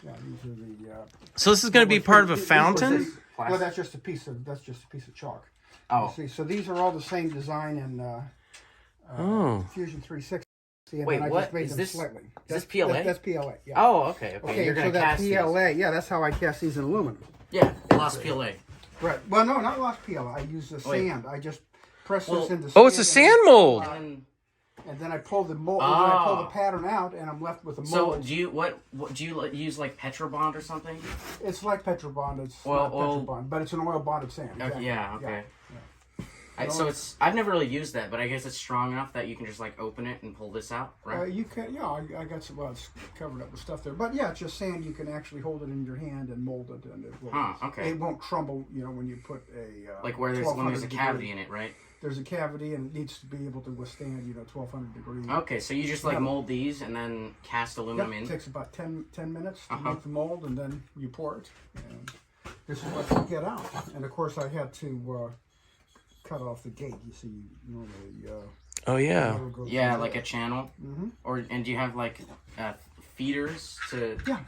Yeah, these are the. So this is going to be part of a fountain? Well, that's just a piece of chalk. Oh. See, so these are all the same design in Fusion 360. And Wait, then I what? just made Is them this slightly. Is this PLA? That's PLA. Yeah. Oh, okay. Okay, You're so gonna that cast PLA. these. Yeah, that's how I cast these in aluminum. Yeah, lost PLA. Right. Well, no, not lost PLA. I use the sand. I just press this into sand. Oh, it's a sand mold. And then I pull the mold. And then I pull the pattern out, and I'm left with a mold. So do you what do you use like Petrobond or something? It's like Petrobond. It's Oil, not Petrobond, but it's an oil bonded sand. Exactly. Yeah. Okay. Yeah. So I've never really used that, but I guess it's strong enough that you can just like open it and pull this out, right? You can, yeah. I got some. Well, it's covered up with stuff there, but yeah, it's just sand. You can actually hold it in your hand and mold it, and it will. Okay. It won't crumble. You know, when you put a like when there's a cavity in it, right? There's a cavity, and it needs to be able to withstand 1200 degrees. Okay, so you just like mold these and then cast aluminum in. It takes about 10 minutes to make the mold, and then you pour it. And this is what you get out. And of course, I had to cut off the gate. You see, normally. Oh yeah. Yeah, like a channel. Mm-hmm. And do you have like feeders to? Yeah.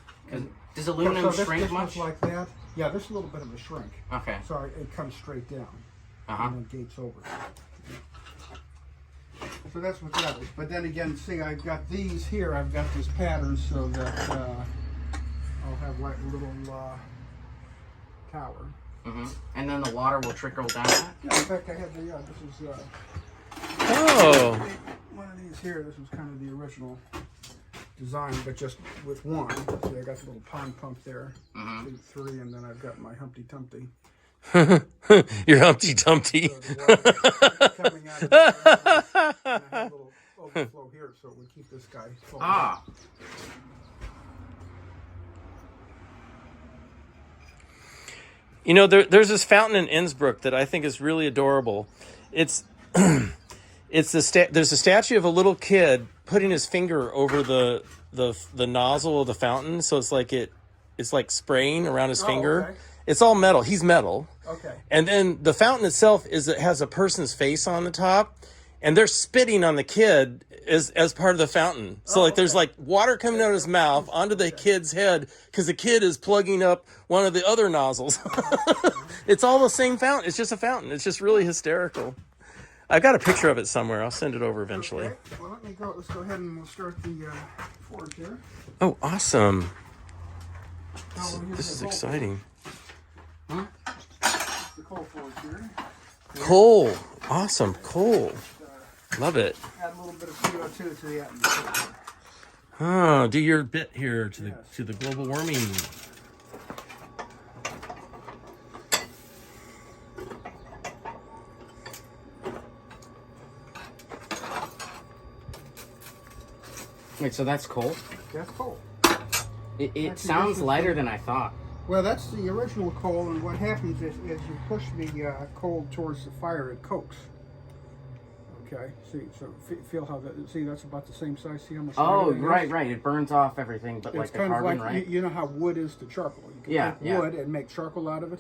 Does aluminum shrink this much? like that. Yeah, there's a little bit of a shrink. Okay. So it comes straight down. And then gates over. So that's what that is. But then again, see, I've got these here. I've got this pattern so that I'll have like a little tower. And then the water will trickle down that? Yeah, in fact, I had the, this is one of these here. This was kind of the original design, but just with one. See, I got the little pond pump there, 3, and then I've got my Humpty Dumpty. Your Humpty Dumpty. So the coming out of the and I have a little overflow here, so it would keep this guy full. You know, there's this fountain in Innsbruck that I think is really adorable. It's there's a statue of a little kid putting his finger over the nozzle of the fountain, so it's like spraying around his finger. Okay. It's all metal. He's metal. Okay. And then the fountain itself has a person's face on the top, and they're spitting on the kid as part of the fountain. So there's like water coming out of his mouth onto the kid's head because the kid is plugging up one of the other nozzles. It's all the same fountain. It's just a fountain. It's just really hysterical. I've got a picture of it somewhere. I'll send it over eventually. Okay. Well, let's go ahead and we'll start the forge here. Oh, awesome. Here's This is the coal. exciting. Huh? The coal forge here. Coal. Awesome. Coal. Love it. Add a little bit of CO2 to the atmosphere. Oh, do your bit here to the global warming. Wait, so that's coal? That's coal. It sounds lighter than I thought. Well, that's the original coal, and what happens is you push the coal towards the fire, it cokes. Okay, see, so feel how that, see, that's about the same size, see how much Oh, lighter it is? right, it burns off everything, but It's like the kind carbon, of like, right? you know how wood is to charcoal. You can take wood and make charcoal out of it.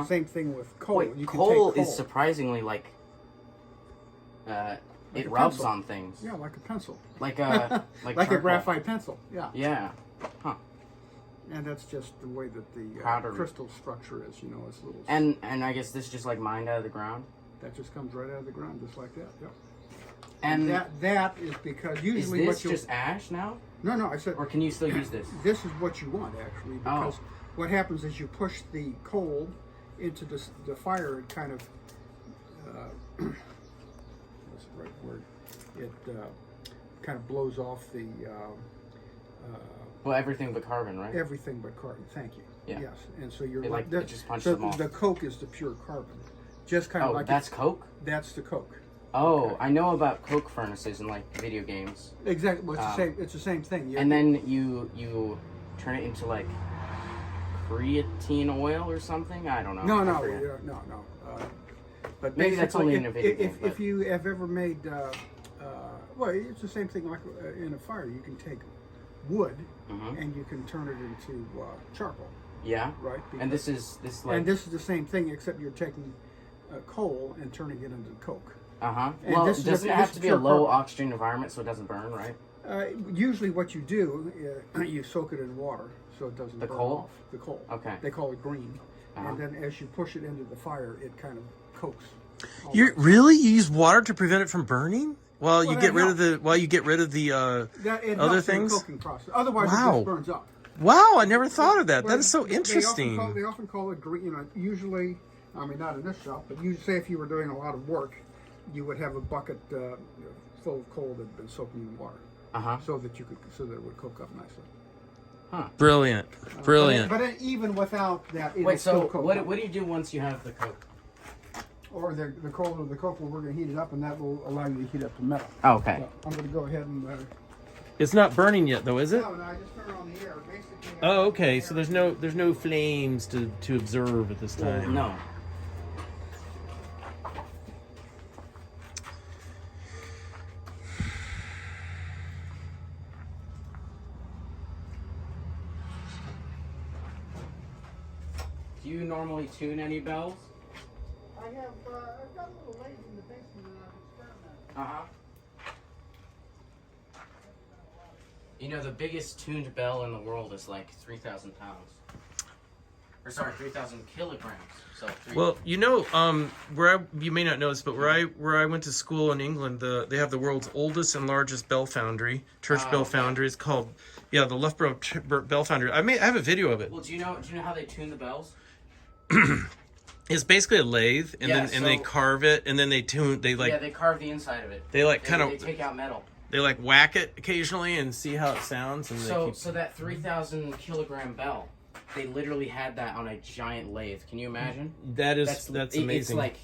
Same thing with coal. Wait, you can coal take coal is surprisingly like, it a rubs pencil. on things. Yeah, like a pencil. Like a like charcoal. a graphite pencil, yeah. Yeah. Huh. And that's just the way that the crystal structure is, it's little... And I guess this just like mined out of the ground? That just comes right out of the ground, just like that, yep. And that is because usually is what this you just ash now? No, I said... Or can you still use this? This is what you want, actually, because what happens is you push the coal into the fire, it kind of... what's the right word? It kind of blows off the... well, everything but carbon, right? Everything but carbon, thank you. Yeah. Yes, and so you're... It just punches so them off. the coke is the pure carbon. Just kind of like... that's coke? That's the coke. Oh, Okay. I know about coke furnaces in like video games. Exactly. Well, it's the same thing. And then you turn it into like creatine oil or something. I don't know. No. But maybe that's only in a video game. If you have ever made, well, it's the same thing. Like in a fire, you can take wood and you can turn it into charcoal. Yeah. Right. And this is like. And this is the same thing, except you're taking coal and turning it into coke. Well, And doesn't it have to be a low oxygen environment so it doesn't burn, right? Usually what you do, you soak it in water so it doesn't The burn coal? off. The coal. Okay. They call it green. Uh-huh. And then as you push it into the fire, it kind of coats. You really you use water to prevent it from burning? While you Well, get that rid of the It other helps in the things? cooking process. Otherwise, it Wow. just burns up. Wow, I never thought of that. Well, That is so They interesting. often call it green. Usually, I mean, not in this shop, but you say if you were doing a lot of work, you would have a bucket full of coal that had been soaking in water, so that it would cook up nicely. Brilliant. Brilliant. But even without that, it'll Wait, still so cook what up. do you do once you have the coke? Or the coal or the coke, well, we're going to heat it up, and that will allow you to heat up the metal. Oh, okay. So I'm going to go ahead and. It's not burning yet though, is it? No, I just turn it on the air. Basically. Oh, okay. So there's no flames to observe at this time. No. Do you normally tune any bells? I've got a little lathe in the basement and I've experimented. Uh-huh. You know, the biggest tuned bell in the world is like 3,000 pounds. Or sorry, 3,000 kilograms. So Well, you may not know this, but where I went to school in England, they have the world's oldest and largest bell foundry, church bell foundry. It's called the Loughborough Bell Foundry. I have a video of it. Well, do you know how they tune the bells? It's basically a lathe, and then they carve it, and then they carve the inside of it. They they take out metal. They whack it occasionally and see how it sounds. And So that 3,000 kilogram bell, they literally had that on a giant lathe. Can you imagine? That's amazing. It's like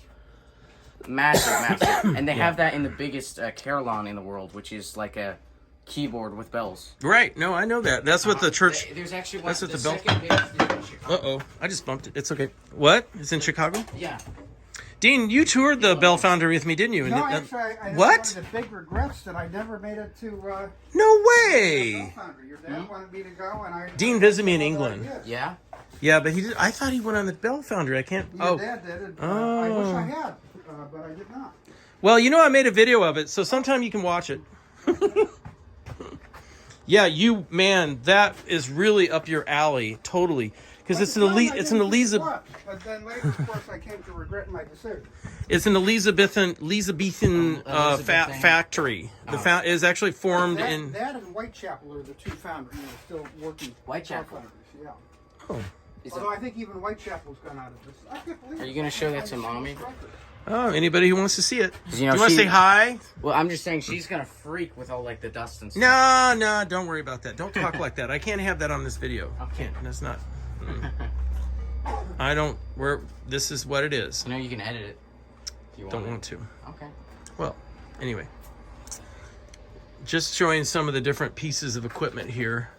massive. And they have that in the biggest carillon in the world, which is like a keyboard with bells. Right. No, I know that. That's what the church. There's actually one. That's what the bell. Second biggest is in Chicago. I just bumped it. It's okay. What? It's in Chicago? Yeah. Dean, you toured the Bell Foundry with me, didn't you? No, actually, I what? one of the big regrets that I never made it to. No way. Bell Foundry. Your dad wanted me to go, and I. Dean visited me in England. Yeah. Yeah, but he did. I thought he went on the Bell Foundry. I can't. Your dad did it. I wish I had, but I did not. Well, I made a video of it, so sometime you can watch it. Yeah, that is really up your alley, totally. Because it's an Elizabeth. But then later, of course, I came to regret my decision. It's an Elizabethan factory. The is actually formed in. That and Whitechapel are the two foundries still working. Whitechapel. Foundries, yeah. Oh. Although I think even Whitechapel's gone out of this. I can't believe Are you gonna show that to Mommy? Oh, anybody who wants to see it. Do you want to she- say hi? Well, I'm just saying she's gonna freak with all like the dust and stuff. No, don't worry about that. Don't talk like that. I can't have that on this video. I can't. That's not. I don't. This is what it is. I know you can edit it. If you want. Don't want to. Okay. Well, anyway. Just showing some of the different pieces of equipment here.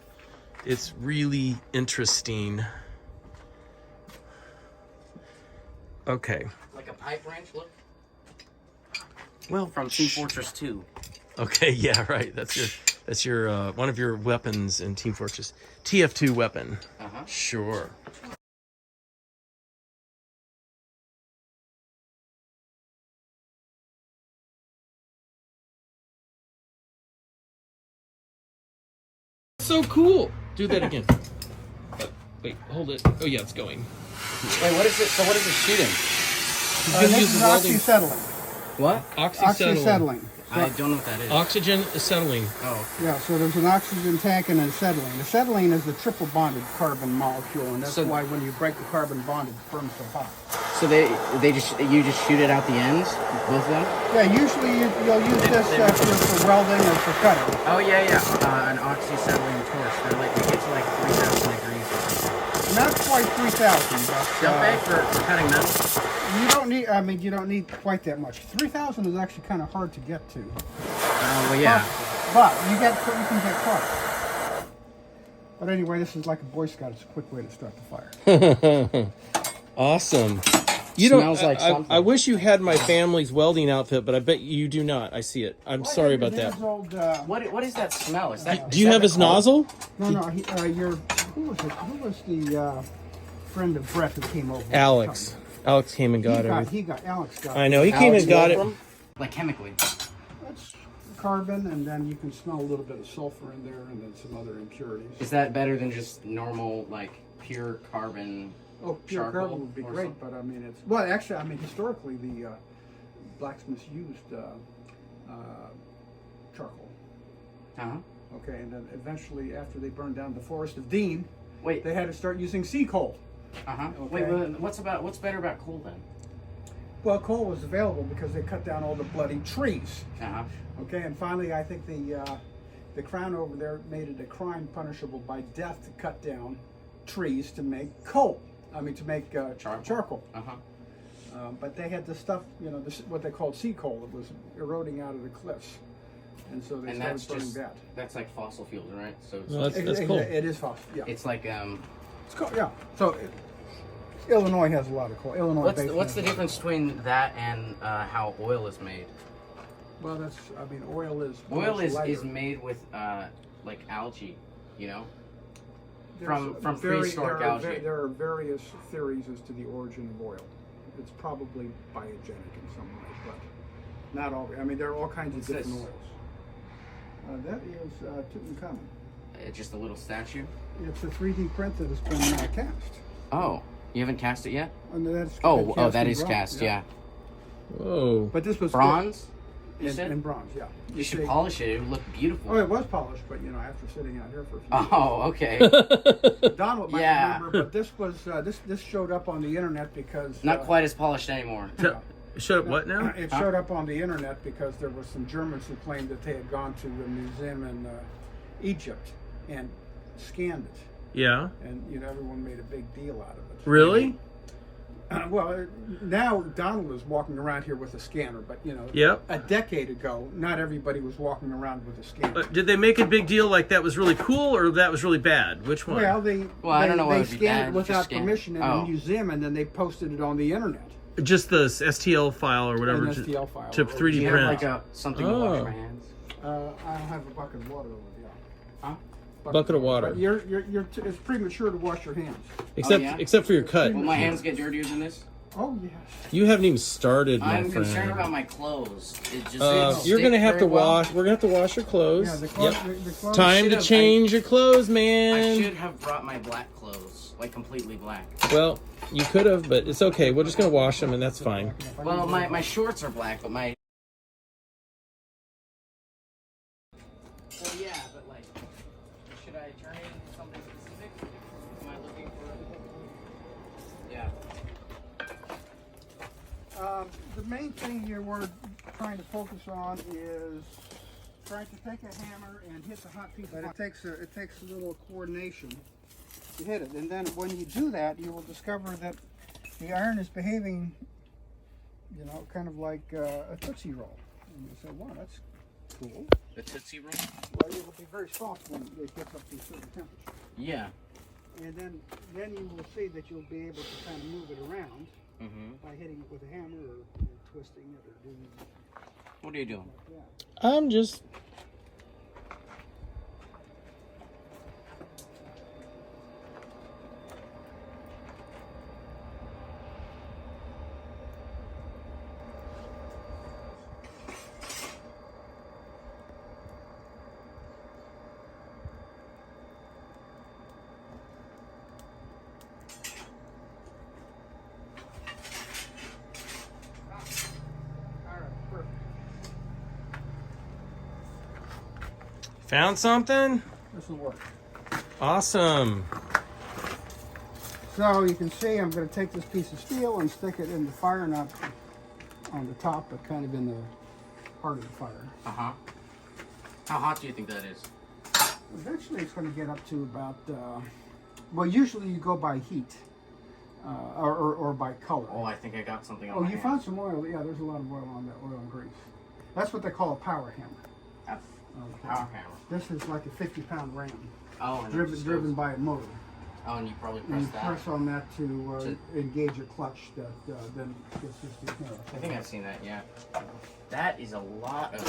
It's really interesting. Okay. Like a pipe wrench, look. Well, From Team Fortress 2. Okay, yeah, right. That's your one of your weapons in Team Fortress. TF2 weapon. Uh-huh. Sure. So cool. Do that again. Wait, hold it. Oh yeah, it's going. Wait, what is it? So what is it shooting? He's gonna this use is the welding. oxyacetylene. What? Oxyacetylene. I don't know what that is. Oxygen acetylene. Oh. Yeah, so there's an oxygen tank and an acetylene. Acetylene is the triple bonded carbon molecule, and that's why when you break the carbon bond, it burns so hot. So you just shoot it out the ends, both of them? Yeah, usually you'll use this for welding or for cutting. Oh yeah. An oxyacetylene torch. They're like they get to like 3,000 degrees. Not quite 3,000, but Don't they for cutting metal? you don't need. I mean, you don't need quite that much. 3,000 is actually kind of hard to get to. Well, yeah. But you can get close. But anyway, this is like a Boy Scout. It's a quick way to start the fire. Awesome. Smells like something. I wish you had my family's welding outfit, but I bet you do not. I see it. I'm sorry about that. Old, What is that smell? Is that? Do you have his nozzle? no. Who was it? Who was the friend of Brett who came over? Alex. Alex came and got everything. Alex got. I know. He came and got it. Like chemically. That's carbon, and then you can smell a little bit of sulfur in there, and then some other impurities. Is that better than just normal, like, pure carbon? Oh, pure carbon would be great, but I mean, it's... Well, actually, I mean, historically, the blacksmiths used charcoal. Uh-huh. Okay, and then eventually, after they burned down the Forest of Dean, Wait. they had to start using sea coal. Uh-huh. Okay. Wait, what's better about coal, then? Well, coal was available because they cut down all the bloody trees. Uh-huh. Okay, and finally, I think the crown over there made it a crime punishable by death to cut down trees to make coal. I mean, to make charcoal. Uh-huh. But they had this stuff, you know, this what they called sea coal. It was eroding out of the cliffs, and so they started burning that. That's like fossil fuels, right? So it's, No, that's cool. It is fossil. Yeah. it's like It's cool. Yeah. So Illinois has a lot of coal. Illinois. what's the difference between that and how oil is made? Well, that's. I mean, oil is. Oil much is lighter. made with like algae, you know. There's From prehistoric algae. There are various theories as to the origin of oil. It's probably biogenic in some way, but not all. I mean, there are all kinds of different oils. That is Tutankhamun. It's just a little statue. It's a 3D print that has been cast. Oh, you haven't cast it yet? And that's That in is bronze, cast. Yeah. Whoa. But this was Bronze. in bronze. Yeah. You should polish it. It would look beautiful. Oh, it was polished, but you know, after sitting out here for a few Oh, okay. years, Donald might Yeah. remember. But this was this showed up on the internet because Not quite as polished anymore. Shut up, what now? It showed up on the internet because there were some Germans who claimed that they had gone to a museum in Egypt and scanned it, Yeah. and you know everyone made a big deal out of it. Really? Well, now Donald is walking around here with a scanner, but you know, Yep. a decade ago, not everybody was walking around with a scanner. Did they make a big deal like that was really cool or that was really bad? Which one? Well, I don't know what they would be scanned bad, it without just scan it. permission in Oh. a museum, and then they posted it on the internet. Just the STL file or whatever An STL file. to Do 3D you have print. like something to wash Oh. my hands? I don't have a bucket of water over there. Huh? Bucket of water. But it's premature to wash your hands. Except yeah? except for your cut. Will my hands get dirtier than this? Oh yes. You haven't even started, my I'm friend. concerned about my clothes. It just You're gonna have to wash. wash. We're gonna have to wash your clothes. Yeah, the clothes. Yep. The clothes Time to should've- change your clothes, I man. should have brought my black clothes, like completely black. Well, you could have, but it's okay. We're just gonna wash them, and that's fine. Well, my shorts are black, but my. Well, yeah, but like, should I turn it into something specific? Am I looking for? Yeah. The main thing here we're trying to focus on is trying to take a hammer and hit the hot piece. But it takes a little coordination to hit it, and then when you do that, you will discover that the iron is behaving, you know, kind of like a Tootsie Roll. And you say, "Wow, that's cool." The Tootsie Roll? Well, it will be very soft when it gets up to a certain temperature. Yeah. And then you will see that you'll be able to kind of move it around by hitting it with a hammer or twisting it or doing What are you doing? that. I'm just. All right, perfect. Found something? This will work. Awesome. So you can see I'm going to take this piece of steel and stick it in the fire, not on the top, but kind of in the heart of the fire. Uh-huh. How hot do you think that is? Eventually it's going to get up to about, well, usually you go by heat or by color. Oh, I think I got something on Oh, my you hand. found some oil. Yeah, there's a lot of oil on that, oil and grease. That's what they call a power hammer. That's Okay. power hammer. This is like a 50-pound ram, Oh, and driven by a motor. Oh, and you probably And press you that. press on that to engage a clutch that then gets this. I think I've seen that, yeah. That is a lot of...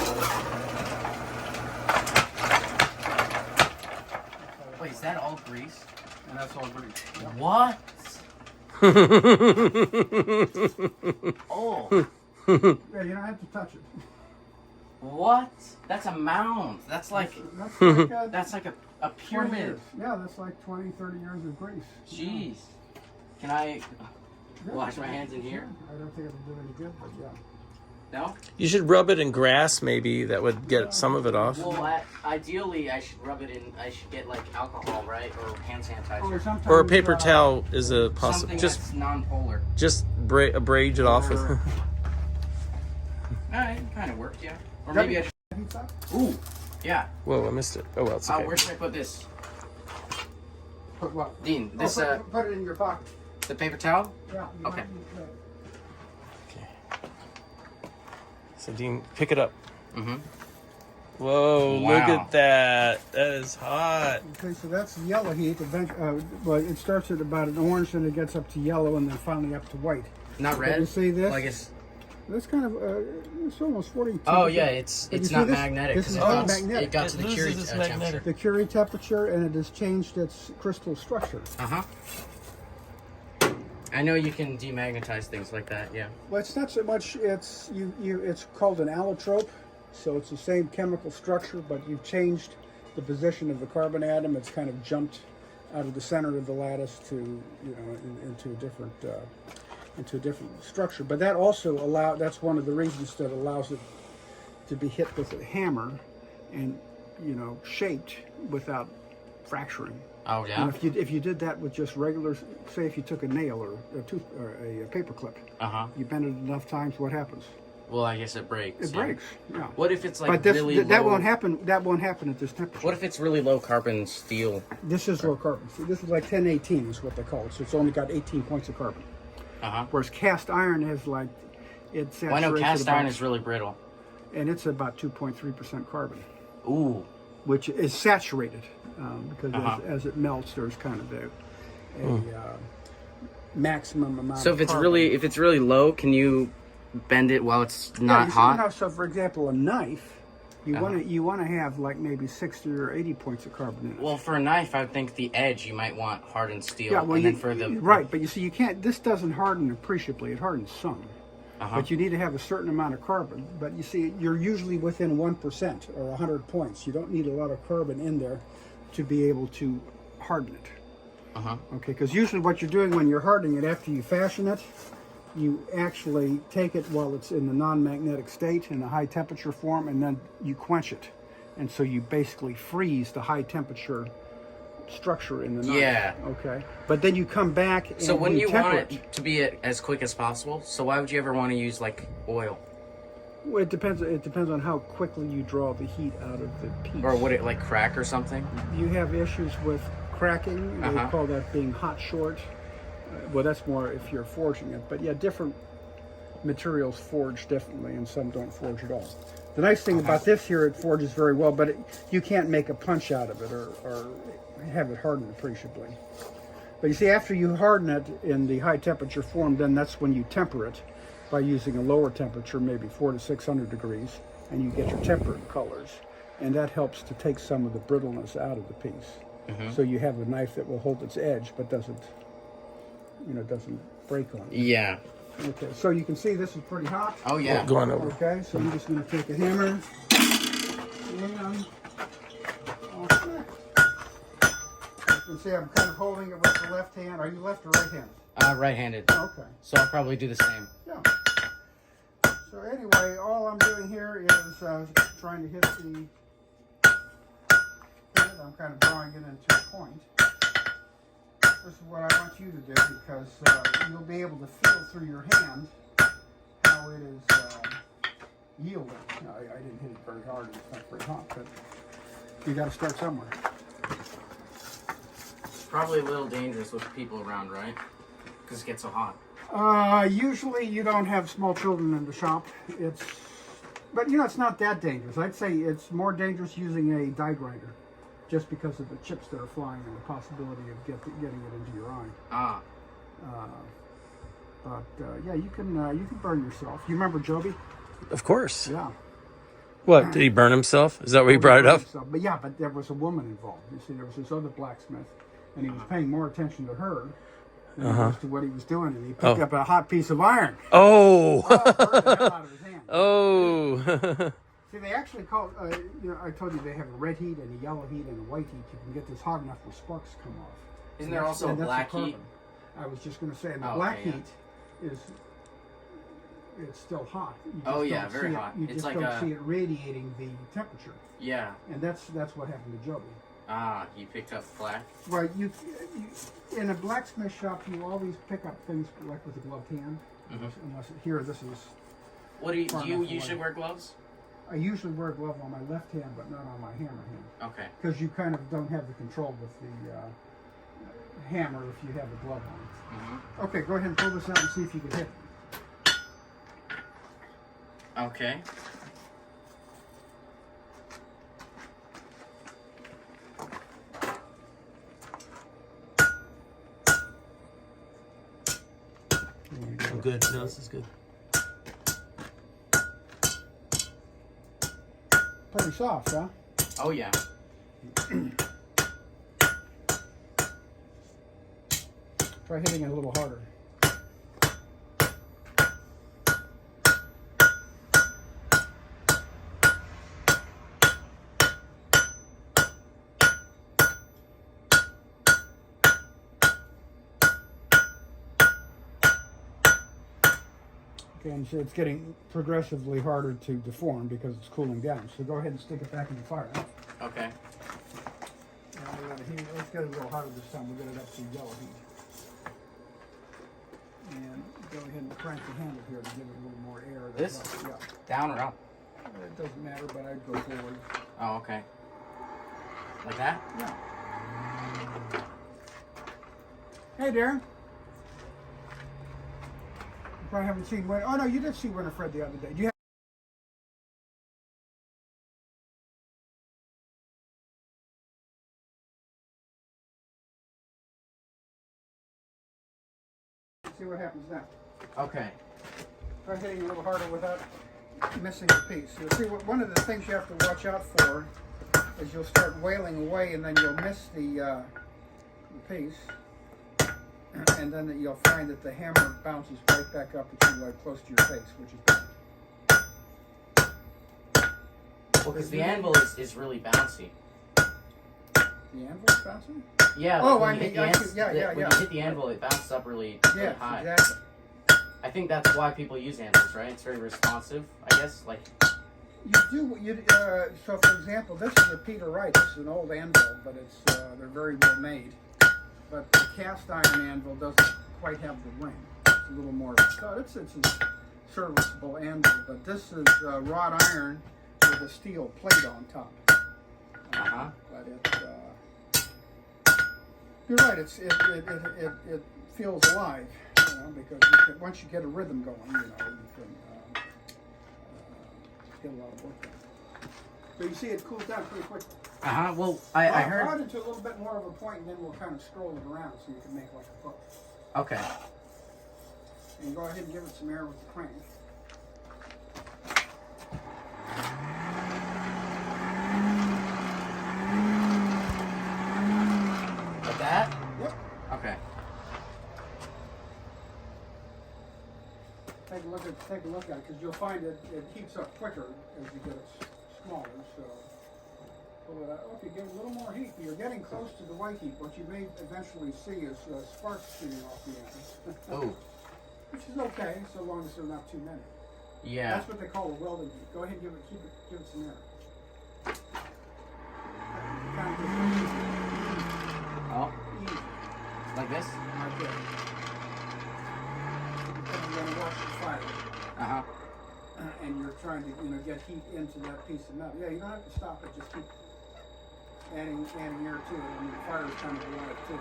Wait, is that all grease? And that's all grease. Yeah. What? Oh. Yeah, you don't have to touch it. What? That's a mound. That's like that's like a pyramid. Yeah, that's like 20, 30 years of grease. Jeez. Can I wash my hands in here? I don't think it'll do any good, but yeah. No? You should rub it in grass, maybe. That would get some of it off. Well, ideally, I should rub it in. I should get like alcohol, right, or hand sanitizer, Or a paper towel is a possible. something Just that's non-polar. just abrade it off with. All right, kind of worked, yeah. Or maybe I should. Ooh, yeah. Whoa, I missed it. Oh well, it's okay. Where should I put this, Put what? Dean? This put it in your pocket. the paper towel. Yeah. Okay. So Dean, pick it up. Mm-hmm. Whoa, Wow. look at that. That is hot. Okay, so that's yellow heat. Well, it starts at about an orange, and it gets up to yellow, and then finally up to white. Not red. You see this? Like it's. That's kind of it's almost 42. Oh yeah, it's not magnetic. This is it not got, magnetic. It got to the It Curie loses its temperature. magnetic. The Curie temperature, and it has changed its crystal structure. I know you can demagnetize things like that. Yeah. Well, it's not so much. It's It's called an allotrope, so it's the same chemical structure, but you've changed the position of the carbon atom. It's kind of jumped out of the center of the lattice to into a different structure. But that also that's one of the reasons that allows it to be hit with a hammer and shaped without fracturing. Oh yeah. And if you did that with just regular, say if you took a nail or a paper clip, you bend it enough times, what happens? Well, I guess it breaks. It breaks. Yeah. What if it's like But really low? that won't happen. That won't happen at this temperature. What if it's really low carbon steel? This is low carbon. See, this is like 1018 is what they call it. So it's only got 18 points of carbon. Whereas cast iron has like it saturates. Well, I know cast iron is really brittle. And it's about 2.3% carbon. Ooh. Which is saturated because as it melts, there's kind of a maximum amount. So of if it's carbon. if it's really low, can you bend it while it's not hot? So for example, a knife, you want to have like maybe 60 or 80 points of carbon in it. Well, for a knife, I would think the edge you might want hardened steel. Yeah, well, and then for the right, but you see, you can't. This doesn't harden appreciably. It hardens some. But you need to have a certain amount of carbon. But you see, you're usually within 1% or 100 points. You don't need a lot of carbon in there to be able to harden it. Okay, because usually what you're doing when you're hardening it, after you fashion it, you actually take it while it's in the non-magnetic state in the high temperature form, and then you quench it. And so you basically freeze the high temperature structure in the knife. Yeah. Okay. But then you come back and So when you want temper it to be as quick as possible, so why would you ever want to use like oil? Well, it depends on how quickly you draw the heat out of the piece. Or would it like crack or something? You have issues with cracking. They call that being hot short. Well, that's more if you're forging it. But yeah, different materials forge differently, and some don't forge at all. The nice thing about this here, it forges very well, but you can't make a punch out of it or have it harden appreciably. But you see, after you harden it in the high temperature form, then that's when you temper it by using a lower temperature, maybe 400 to 600 degrees, and you get your tempered colors. And that helps to take some of the brittleness out of the piece. So you have a knife that will hold its edge, but doesn't break on it. Yeah. Okay, so you can see this is pretty hot. Oh yeah. Going over. Okay, so I'm just going to take a hammer. And you can see I'm kind of holding it with the left hand. Are you left or right hand? Right-handed. Okay. So I'll probably do the same. Yeah. So anyway, all I'm doing here is trying to hit the. I'm kind of drawing it into a point. This is what I want you to do because you'll be able to feel through your hand how it is yielding. Now, I didn't hit it very hard, and it's not very hot, but you got to start somewhere. It's probably a little dangerous with people around, right? Because it gets so hot. Usually you don't have small children in the shop. But it's not that dangerous. I'd say it's more dangerous using a die grinder, just because of the chips that are flying and the possibility of getting it into your eye. Yeah, you can burn yourself. You remember Joby? Of course. Yeah. What, did he burn himself? Is that why he brought it up? But yeah, but there was a woman involved. You see, there was this other blacksmith, and he was paying more attention to her than as to what he was doing, and he picked up a hot piece of iron. Oh! Burned the hell out of his hand. Oh! See, they actually call, I told you they have a red heat and a yellow heat and a white heat. You can get this hot enough where sparks come off. Isn't there also a black heat? I was just going to say, and the black heat is, it's still hot. Yeah, very hot. You just don't see it radiating the temperature. Yeah. And that's what happened to Joby. Ah, you picked up black? Right. You in a blacksmith shop, you always pick up things like with a gloved hand. Unless here, this is... What do you usually wear gloves? I usually wear a glove on my left hand, but not on my hammer hand. Okay. Because you kind of don't have the control with the hammer if you have a glove on. Okay, go ahead and pull this out and see if you can hit it. Okay. I'm good. No, this is good. Pretty soft, huh? Oh, yeah. Try hitting it a little harder. Okay, and so it's getting progressively harder to deform because it's cooling down. So go ahead and stick it back in the fire. Okay. Let's get it a little harder this time. We'll get it up to yellow heat. And go ahead and crank the handle here to give it a little more air. This? Yeah. Down or up? It doesn't matter, but I'd go forward. Oh, okay. Like that? Yeah. Hey, Darren. You probably haven't seen Winter. Oh, no, you did see Winifred the other day. Do you see what happens now? Okay. Try hitting a little harder without missing the piece. You'll see one of the things you have to watch out for is you'll start wailing away and then you'll miss the piece. And then you'll find that the hammer bounces right back up at you like close to your face, which is bad. Well, because the anvil is really bouncy. The anvil's bouncing? Yeah. Oh, when you hit the anvil, it bounces up really high. Exactly. I think that's why people use anvils, right? It's very responsive, I guess. Like. So for example, this is a Peter Wright. This is an old anvil, but they're very well made. But the cast iron anvil doesn't quite have the ring. It's a little more. It's a serviceable anvil, but this is wrought iron with a steel plate on top. But you're right. It feels alive, because once you get a rhythm going, you can get a lot of work done. So you see, it cools down pretty quickly. Well, I heard. Brought it to a little bit more of a point, and then we'll kind of scroll it around so you can make like a hook. Okay. And go ahead and give it some air with the crank. Like that? Yep. Okay. Take a look at it, because you'll find it heats up quicker as you get it smaller. So pull it out. Oh, if you get a little more heat, you're getting close to the white heat. What you may eventually see is sparks shooting off the end. Oh. Which is okay, so long as there are not too many. Yeah. That's what they call a welding heat. Go ahead and give it some air. Oh. Like this? Like this. You're going to watch the fire. And you're trying to, get heat into that piece of metal. Yeah, you don't have to stop it. Just keep adding air to it. I mean, the fire is kind of alive too.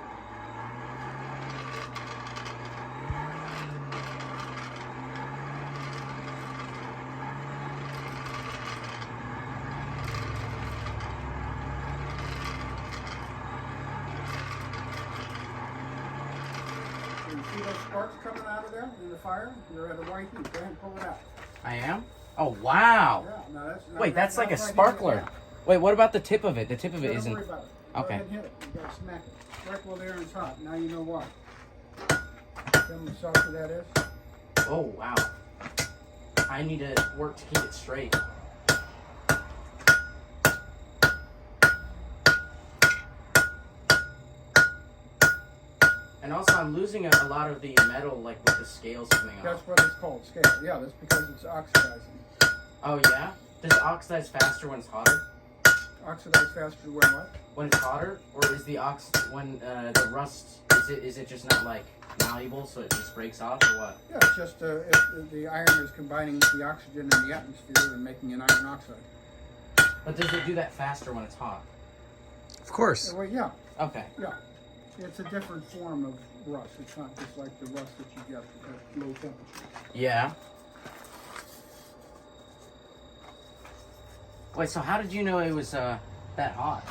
You see those sparks coming out of there in the fire? You're at a white heat. Go ahead and pull it out. I am? Oh, wow. Yeah, wait, that's like a sparkler. Wait, what about the tip of it? The tip of it isn't. Don't worry about it. Go ahead and hit it. You gotta smack it. Strike while the air is hot. Now you know why. See how much softer that is? Oh, wow. I need to work to keep it straight. And also, I'm losing a lot of the metal, like with the scales coming off. That's what it's called, scale. Yeah, that's because it's oxidizing. Oh yeah? Does it oxidize faster when it's hotter? Oxidize faster when what? When it's hotter, or is the the rust? Is it just not like malleable, so it just breaks off, or what? Yeah, it's just if the iron is combining with the oxygen in the atmosphere and making an iron oxide. But does it do that faster when it's hot? Of course. Well, yeah. Okay. Yeah. It's a different form of rust. It's not just like the rust that you get at low temperature. Yeah. Wait, so how did you know it was that hot?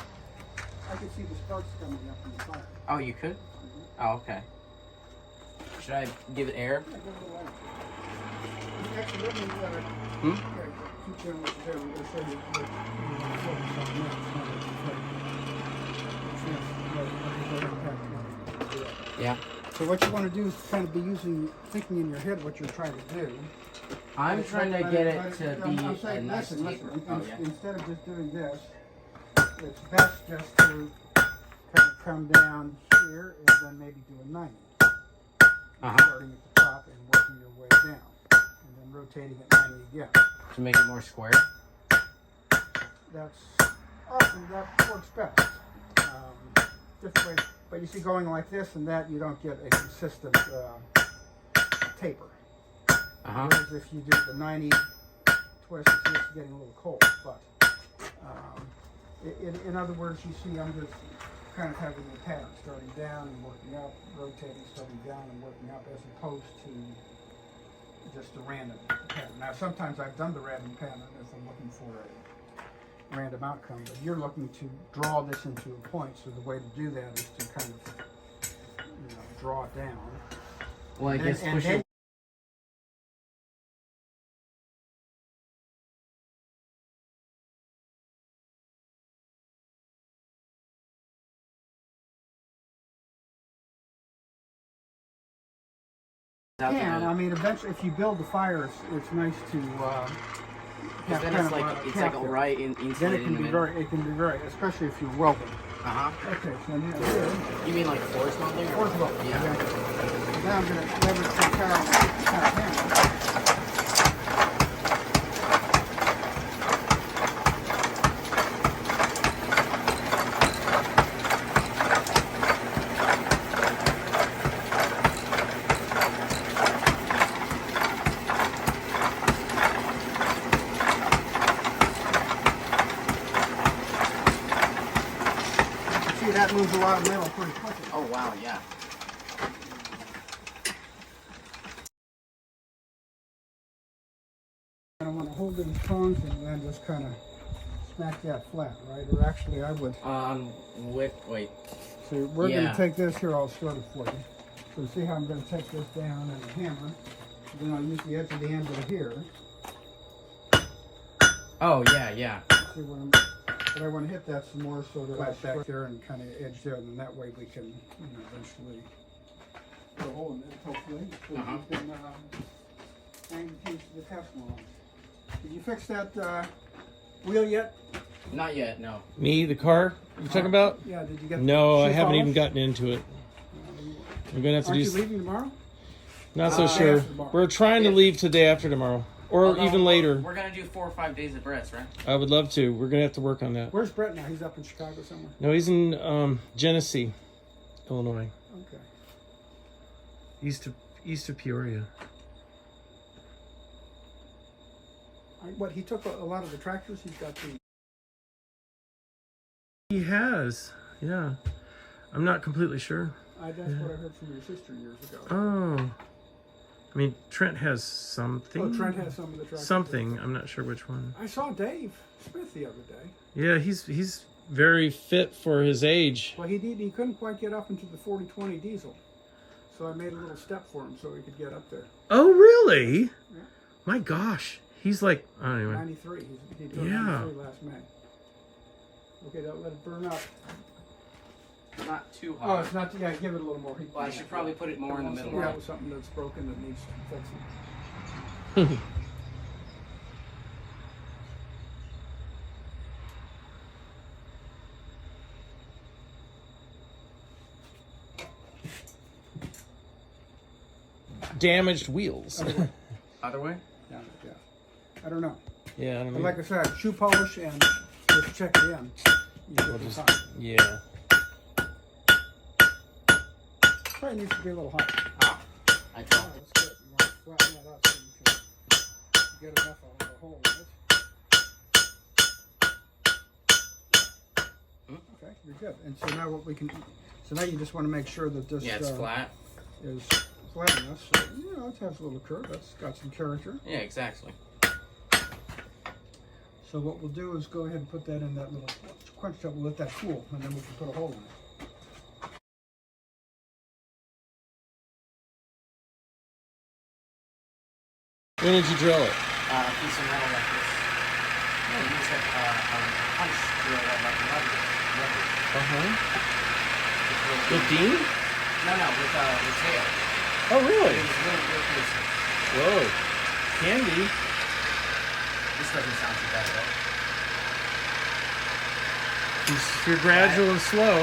I could see the sparks coming up from the fire. Oh, you could? Mm-hmm. Oh, okay. Should I give it air? Yeah, give it a light. Actually, let me Hmm? yeah, keep doing what you're doing. We're going to show you what you want to focus on next. Yeah. So what you want to do is kind of be thinking in your head what you're trying to do. I'm trying to get it to be I'm saying, a nice listen, taper. Oh, yeah. Instead of just doing this, it's best just to kind of come down here and then maybe do a 90. Starting at the top and working your way down. And then rotating at 90 again. To make it more square? That works best. Different way, but you see, going like this and that, you don't get a consistent taper. Whereas if you do the 90 twist, it's just getting a little cold. But in other words, you see, I'm just kind of having a pattern, starting down and working up, rotating, starting down and working up, as opposed to just a random pattern. Now, sometimes I've done the random pattern if I'm looking for a random outcome, but you're looking to draw this into a point, so the way to do that is to kind of, draw it down. Well, I guess and push it. And I mean, eventually, if you build the fire, it's nice to have then kind it's of like a it's cap like there. right Then insulated it in can the be middle. very, especially if you're welding. Okay, so now here, You mean like force welding? Or? force welding. Yeah. Exactly. Now I'm going to leverage some power hammer. See, that moves a lot of metal pretty quickly. Oh wow, yeah. I want to hold these prongs and then just kind of smack that flat, right? Or actually, I would. Wait. So we're going Yeah. to take this here. I'll start it for you. So see how I'm going to take this down and hammer. Then I'll use the edge of the anvil here. Oh yeah. See but I want to hit that some more so that it's back there and kind of edge there, and then that way we can, eventually put a hole in it, hopefully. So you can hang the piece of the Tesla on. Did you fix that wheel yet? Not yet, no. Me, the car you're talking about? Yeah, did you get No, I shoe haven't polish? even gotten into it. We're gonna have to Aren't do. you leaving tomorrow? Not so Day sure. after tomorrow. We're trying to leave today after tomorrow, or Although, even later. We're gonna do 4 or 5 days of Brett's, right? I would love to. We're gonna have to work on that. Where's Brett now? He's up in Chicago somewhere. No, he's in Genesee, Illinois, Okay. east of Peoria. What, he took a lot of the tractors? He's got the... He has, yeah. I'm not completely sure. That's what I heard from your sister years ago. Oh, I mean Trent has something. Oh, Trent has some of the tractors. Something. I'm not sure which one. I saw Dave Smith the other day. Yeah, he's very fit for his age. Well, he couldn't quite get up into the 40/20 diesel. So I made a little step for him so he could get up there. Oh, really? Yeah. My gosh. He's like, anyway. 93. He turned Yeah. 93 last May. Okay, don't let it burn up. Not too Oh, hot. it's not. Yeah, give it a little more heat. Well, I should probably put it more in the middle. Yeah, Right? with something that's broken that needs fixing. damaged wheels. Other way? Yeah. I don't know. Yeah, I don't know. But like I said, shoe polish and just check it in. You should be fine. Yeah. Probably needs to be a little hot. Oh, I dropped it. That's good. You want to flatten that up so you can get enough of a hole in it. Okay, you're good. And so now what we can, so now you just want to make sure that this Yeah, it's flat. is flat enough. So, you know, it has a little curve. That's got some character. Yeah, exactly. So what we'll do is go ahead and put that in that little quench tub. We'll let that cool, and then we can put a hole in it. When did you drill it? A piece of metal like this. No, you use a punch drill like a rubber. With Dean? No, with tail. Oh, really? It was real pieces. Whoa. Candy. This doesn't sound too bad though. If you're gradual and slow.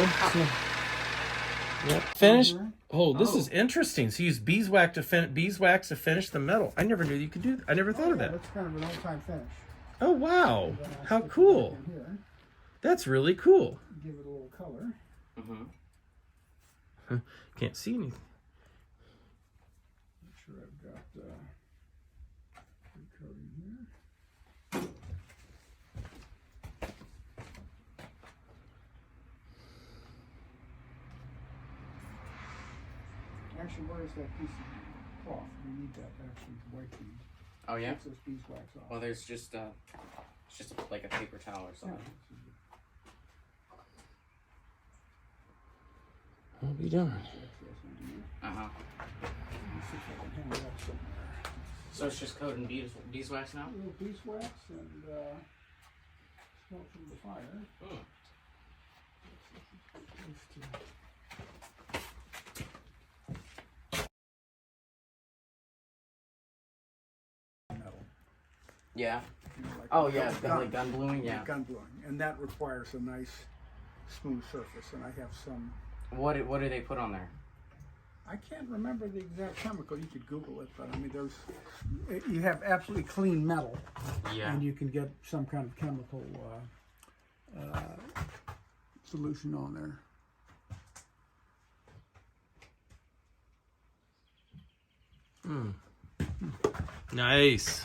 Yep. Finish. Oh, this is interesting. So you use beeswax to finish the metal. I never knew you could do that. I never thought of that. That's kind of an old-time finish. Oh, wow. How cool. Here, That's really cool. give it a little color. Can't see anything. Make sure I've got good coating here. Actually, where is that piece of cloth? We need that actually white piece. Oh yeah. Takes this beeswax off. Well, there's just it's just like a paper towel or something. I'll be darned. So it's just coated in beeswax now? A little beeswax and smoke from the fire. Yeah. You know, like Like gun bluing, yeah. Gun bluing, and that requires a nice, smooth surface. And I have some. What do they put on there? I can't remember the exact chemical. You could Google it, but I mean, you have absolutely clean metal, and you can get some kind of chemical solution on there. Nice.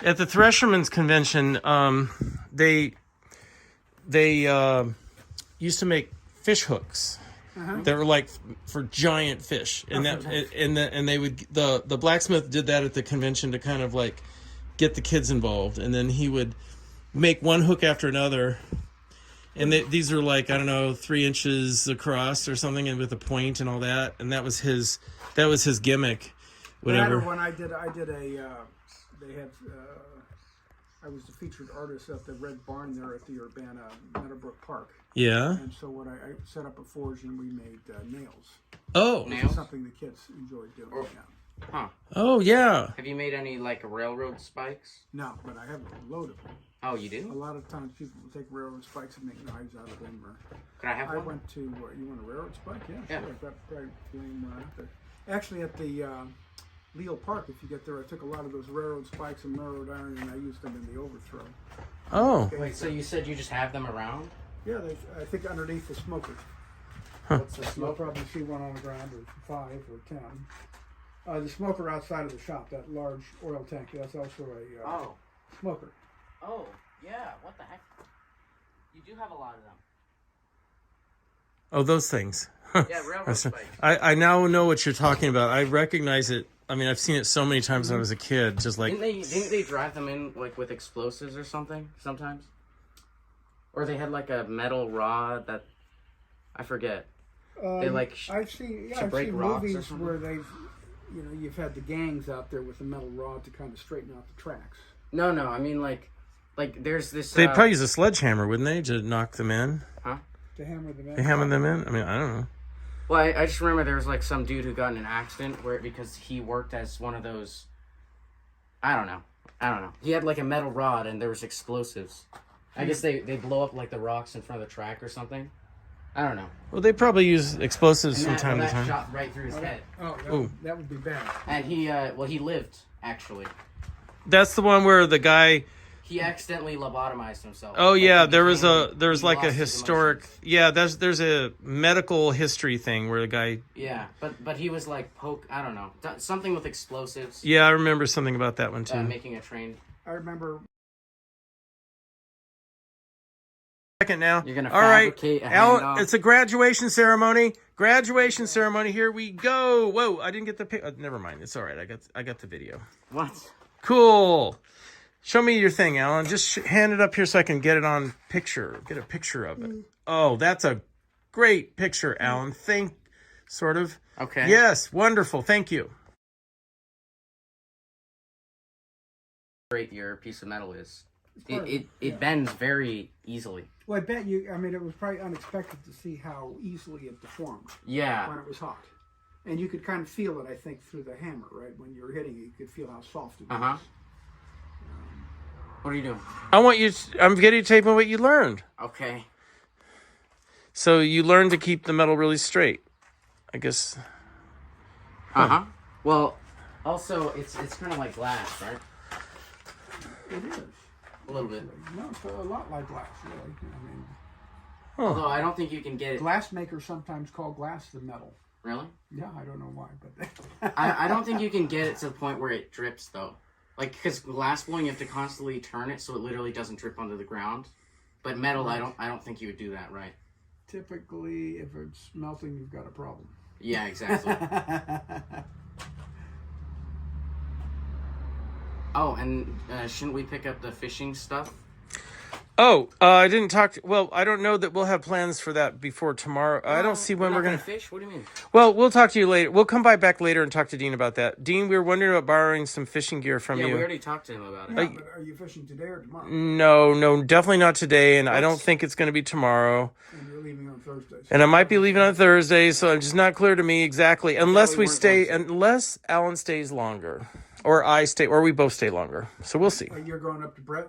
At the Threshermen's convention, they used to make fish hooks that were like for giant fish, and they would the blacksmith did that at the convention to kind of like get the kids involved, and then he would make one hook after another, and these are like, I don't know, 3 inches across or something, and with a point and all that, and that was his gimmick. Whatever. When I did they had. I was the featured artist at the Red Barn there at the Urbana Meadowbrook Park. Yeah. And so what I set up a forge and we made nails. Oh. Nails? Something the kids enjoyed doing. Yeah. Huh. Oh, yeah. Have you made any like railroad spikes? No, but I have a load of them. Oh, you do? A lot of times people will take railroad spikes and make knives out of them. Could I have one? I went to, you want a railroad spike? Yeah, sure. I've got probably one out there. Actually, at the Leal Park, if you get there, I took a lot of those railroad spikes and railroad iron and I used them in the overthrow. Oh. Okay. Wait, so you said you just have them around? Yeah, I think underneath the smoker. What's the You'll smoker? probably see one on the ground, or 5 or 10. The smoker outside of the shop, that large oil tank, that's also a smoker. Oh, yeah. What the heck? You do have a lot of them. Oh, those things. Yeah, railroad spikes. I now know what you're talking about. I recognize it. I mean, I've seen it so many times when I was a kid. Just like didn't they drive them in like with explosives or something sometimes? Or they had like a metal rod that I forget. They like I've seen break rocks or movies something? where you've had the gangs out there with a metal rod to kind of straighten out the tracks. No, I mean like there's this. they'd probably use a sledgehammer, wouldn't they, to knock them in? Huh? To hammer them in. They hammer them in. I mean, I don't know. Well, I just remember there was like some dude who got in an accident because he worked as one of those. I don't know. He had like a metal rod and there was explosives. I guess they blow up like the rocks in front of the track or something. I don't know. Well, they probably use explosives And from time to that time. shot right through his head. Oh, that would be bad. And he lived, actually. That's the one where the guy. He accidentally lobotomized himself. Oh yeah, he there's he like a lost his historic. emotions. Yeah, there's a medical history thing where the guy. Yeah, but he was like I don't know, something with explosives. Yeah, I remember something about that one too. Making a train. I remember. Second now. You're gonna All right, fabricate a Alan. handoff? It's a graduation ceremony. Graduation ceremony. Here we go. Whoa, I didn't get the pic. Never mind. It's all right. I got the video. What? Cool. Show me your thing, Alan. Just hand it up here so I can get it on picture. Get a picture of it. Oh, that's a great picture, Alan. Sort of. Okay. Yes, wonderful. Thank you. Great your piece of metal is. It bends very easily. Well, I bet you. I mean, it was probably unexpected to see how easily it deformed. Yeah. When it was hot, and you could kind of feel it. I think through the hammer, right? When you were hitting it, you could feel how soft it was. What are you doing? I'm videotaping what you learned. Okay. So you learned to keep the metal really straight, I guess. Well, also it's kind of like glass, right? It is. A little bit. No, it's a lot like glass, really. I mean, Although I don't think you can get it. glass makers sometimes call glass the metal. Really? Yeah, I don't know why, but I don't think you can get it to the point where it drips though. Like, because glass blowing, you have to constantly turn it so it literally doesn't drip onto the ground. But metal, I don't think you would do that, right? typically, if it's melting, you've got a problem. Yeah, exactly. Oh, and shouldn't we pick up the fishing stuff? Oh, I didn't talk to... Well, I don't know that we'll have plans for that before tomorrow. I don't see when we're going to... fish? What do you mean? Well, we'll talk to you later. We'll come back later and talk to Dean about that. Dean, we were wondering about borrowing some fishing gear from you. Yeah, we already talked to him about it. Yeah, but are you fishing today or tomorrow? No, definitely not today, and I don't think it's going to be tomorrow. And you're leaving on Thursday. And I might be leaving on Thursday, so it's just not clear to me exactly. Unless we we weren't stay... going to. Unless Alan stays longer. Or I stay... Or we both stay longer. So we'll see. You're going up to Brett?